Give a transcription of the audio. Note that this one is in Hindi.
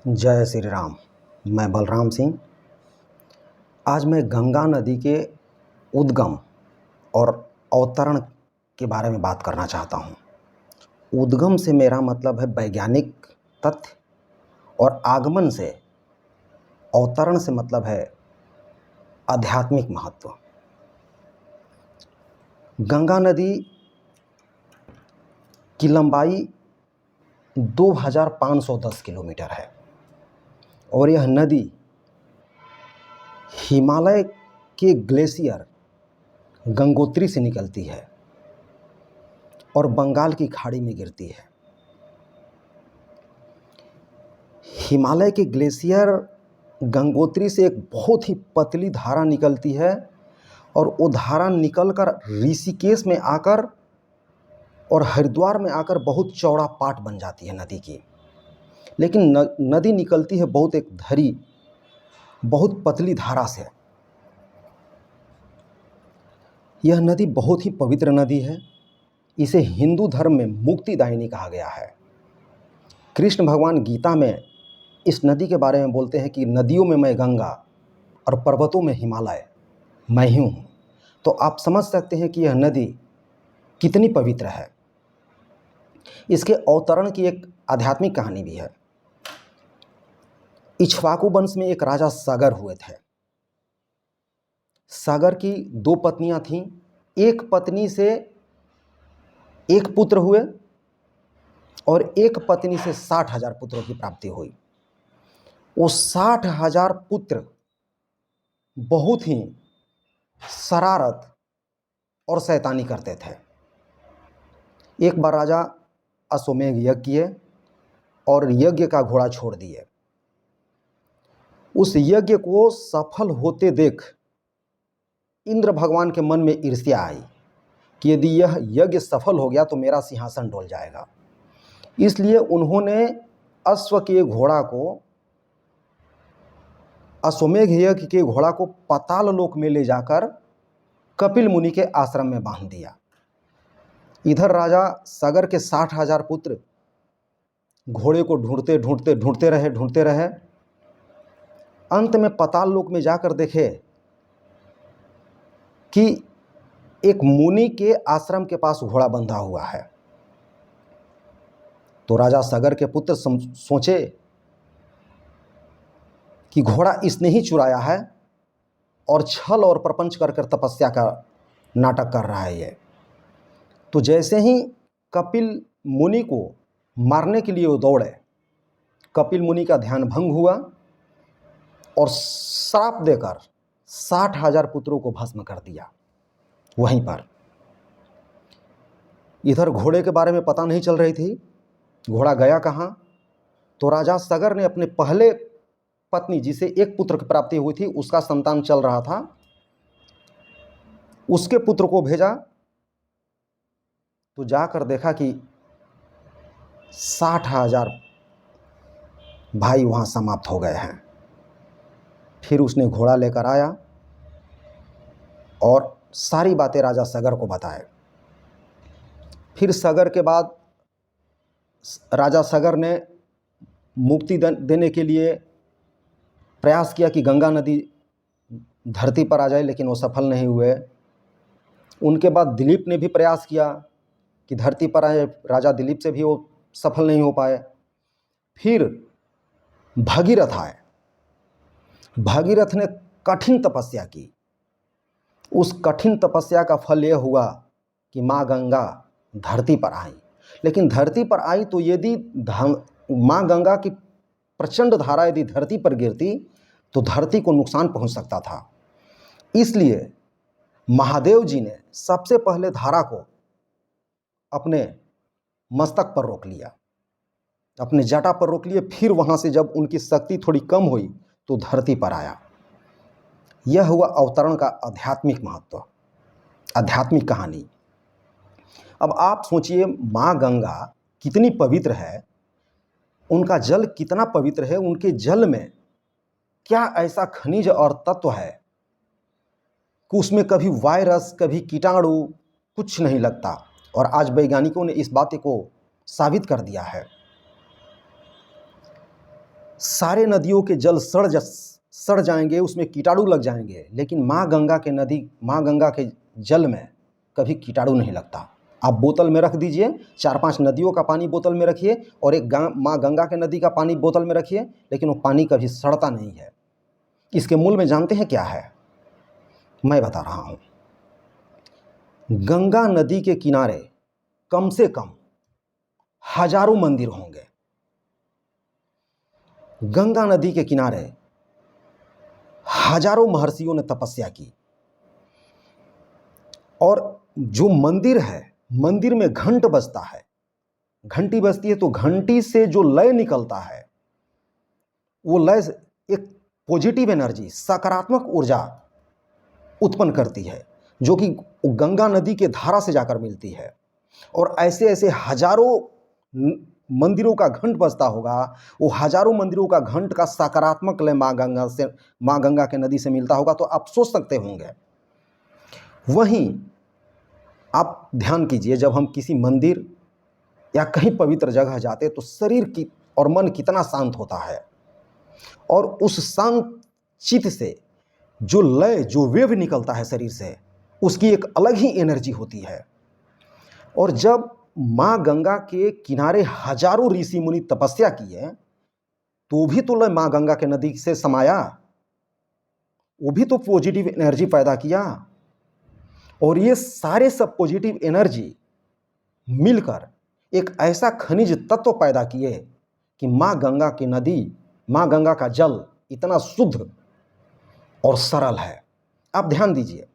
जय श्री राम। मैं बलराम सिंह। आज मैं गंगा नदी के उद्गम और अवतरण के बारे में बात करना चाहता हूँ। उद्गम से मेरा मतलब है वैज्ञानिक तथ्य और आगमन से, अवतरण से मतलब है आध्यात्मिक महत्व। गंगा नदी की लंबाई 2510 किलोमीटर है और यह नदी हिमालय के ग्लेशियर गंगोत्री से निकलती है और बंगाल की खाड़ी में गिरती है। हिमालय के ग्लेशियर गंगोत्री से एक बहुत ही पतली धारा निकलती है और वो धारा निकलकर ऋषिकेश में आकर और हरिद्वार में आकर बहुत चौड़ा पाट बन जाती है नदी की। लेकिन नदी निकलती है बहुत एक धरी, बहुत पतली धारा से। यह नदी बहुत ही पवित्र नदी है। इसे हिंदू धर्म में मुक्तिदायिनी कहा गया है। कृष्ण भगवान गीता में इस नदी के बारे में बोलते हैं कि नदियों में मैं गंगा और पर्वतों में हिमालय मैं ही हूँ। तो आप समझ सकते हैं कि यह नदी कितनी पवित्र है। इसके अवतरण की एक आध्यात्मिक कहानी भी है। इक्ष्वाकु वंश में एक राजा सागर हुए थे। सागर की 2 पत्नियां थीं। एक पत्नी से एक पुत्र हुए और एक पत्नी से 60,000 पुत्रों की प्राप्ति हुई। वो 60,000 पुत्र बहुत ही शरारत और शैतानी करते थे। एक बार राजा अश्वमेध यज्ञ किए और यज्ञ का घोड़ा छोड़ दिए। उस यज्ञ को सफल होते देख इंद्र भगवान के मन में ईर्ष्या आई कि यदि यह यज्ञ सफल हो गया तो मेरा सिंहासन डोल जाएगा। इसलिए उन्होंने अश्व के घोड़ा को, अश्वमेध यज्ञ के घोड़ा को पाताल लोक में ले जाकर कपिल मुनि के आश्रम में बांध दिया। इधर राजा सागर के 60,000 पुत्र घोड़े को ढूंढते रहे। अंत में पाताल लोक में जाकर देखे कि एक मुनि के आश्रम के पास घोड़ा बंधा हुआ है। तो राजा सागर के पुत्र सोचे कि घोड़ा इसने ही चुराया है और छल और प्रपंच कर तपस्या का नाटक कर रहा है ये। तो जैसे ही कपिल मुनि को मारने के लिए वो दौड़े, कपिल मुनि का ध्यान भंग हुआ और श्राप देकर 60,000 पुत्रों को भस्म कर दिया वहीं पर। इधर घोड़े के बारे में पता नहीं चल रही थी, घोड़ा गया कहाँ। तो राजा सागर ने अपने पहले पत्नी, जिसे एक पुत्र की प्राप्ति हुई थी, उसका संतान चल रहा था, उसके पुत्र को भेजा। तो जाकर देखा कि 60,000 भाई वहाँ समाप्त हो गए हैं। फिर उसने घोड़ा लेकर आया और सारी बातें राजा सागर को बताए। फिर सागर के बाद राजा सागर ने मुक्ति देने के लिए प्रयास किया कि गंगा नदी धरती पर आ जाए, लेकिन वो सफल नहीं हुए। उनके बाद दिलीप ने भी प्रयास किया कि धरती पर आए, राजा दिलीप से भी वो सफल नहीं हो पाए। फिर भगीरथ आए। भगीरथ ने कठिन तपस्या की। उस कठिन तपस्या का फल यह हुआ कि माँ गंगा धरती पर आई। लेकिन धरती पर आई तो यदि माँ गंगा की प्रचंड धारा यदि धरती पर गिरती तो धरती को नुकसान पहुंच सकता था। इसलिए महादेव जी ने सबसे पहले धारा को अपने मस्तक पर रोक लिया, अपने जटा पर रोक लिए। फिर वहां से जब उनकी शक्ति थोड़ी कम हुई तो धरती पर आया। यह हुआ अवतरण का आध्यात्मिक महत्व, आध्यात्मिक कहानी। अब आप सोचिए, माँ गंगा कितनी पवित्र है, उनका जल कितना पवित्र है, उनके जल में क्या ऐसा खनिज और तत्व है कि उसमें कभी वायरस, कभी कीटाणु कुछ नहीं लगता। और आज वैज्ञानिकों ने इस बात को साबित कर दिया है। सारे नदियों के जल सड़ जाएंगे, उसमें कीटाणु लग जाएंगे, लेकिन माँ गंगा के जल में कभी कीटाणु नहीं लगता। आप बोतल में रख दीजिए, 4-5 नदियों का पानी बोतल में रखिए और एक माँ गंगा के नदी का पानी बोतल में रखिए, लेकिन वो पानी कभी सड़ता नहीं है। इसके मूल में जानते हैं क्या है? मैं बता रहा हूँ। गंगा नदी के किनारे कम से कम हजारों मंदिर होंगे। गंगा नदी के किनारे हजारों महर्षियों ने तपस्या की, और जो मंदिर है, मंदिर में घंट बजता है, घंटी बजती है, तो घंटी से जो लय निकलता है, वो लय एक पॉजिटिव एनर्जी, सकारात्मक ऊर्जा उत्पन्न करती है, जो कि गंगा नदी के धारा से जाकर मिलती है। और ऐसे ऐसे हजारों मंदिरों का घंट बजता होगा, वो हजारों मंदिरों का घंट का सकारात्मक लय माँ गंगा के नदी से मिलता होगा, तो आप सोच सकते होंगे। वहीं आप ध्यान कीजिए, जब हम किसी मंदिर या कहीं पवित्र जगह जाते तो शरीर की और मन कितना शांत होता है, और उस शांत चित्त से जो लय, जो वेव निकलता है शरीर से, उसकी एक अलग ही एनर्जी होती है। और जब माँ गंगा के किनारे हजारों ऋषि मुनि तपस्या किए, तो भी तो लय माँ गंगा के नदी से समाया, वो भी तो पॉजिटिव एनर्जी पैदा किया। और ये सारे सब पॉजिटिव एनर्जी मिलकर एक ऐसा खनिज तत्व पैदा किए कि माँ गंगा की नदी, माँ गंगा का जल इतना शुद्ध और सरल है। आप ध्यान दीजिए,